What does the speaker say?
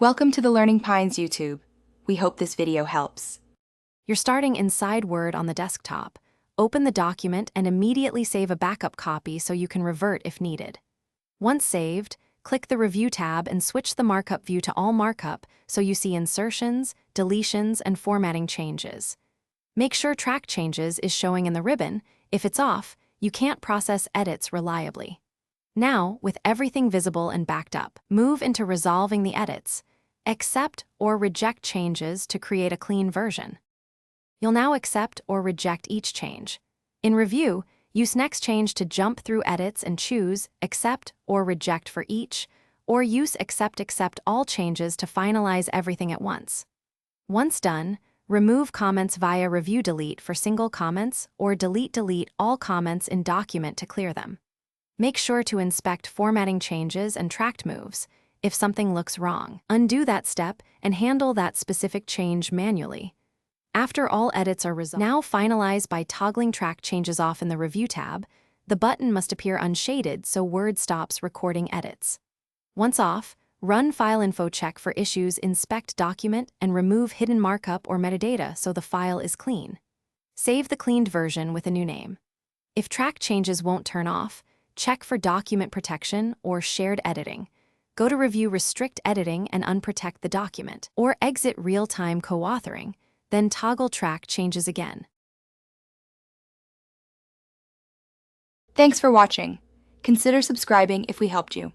Welcome to the Learning Pines YouTube. We hope this video helps. You're starting inside Word on the desktop. Open the document and immediately save a backup copy so you can revert if needed. Once saved, click the Review tab and switch the markup view to All Markup so you see insertions, deletions, and formatting changes. Make sure Track Changes is showing in the ribbon. If it's off, you can't process edits reliably. Now, with everything visible and backed up, move into resolving the edits. Accept or reject changes to create a clean version. You'll now accept or reject each change. In Review, use Next Change to jump through edits and choose Accept or Reject for each, or use Accept all changes to finalize everything at once. Once done, remove comments via Review Delete for single comments or Delete all comments in document to clear them. Make sure to inspect formatting changes and tracked moves. If something looks wrong, undo that step and handle that specific change manually. After all edits are resolved, now finalize by toggling Track Changes off in the Review tab. The button must appear unshaded so Word stops recording edits. Once off, run File Info Check for issues, inspect document, and remove hidden markup or metadata so the file is clean. Save the cleaned version with a new name. If Track Changes won't turn off, check for document protection or shared editing. Go to Review Restrict Editing and unprotect the document, or exit Real-Time Co-authoring, then toggle Track Changes again. Thanks for watching. Consider subscribing if we helped you.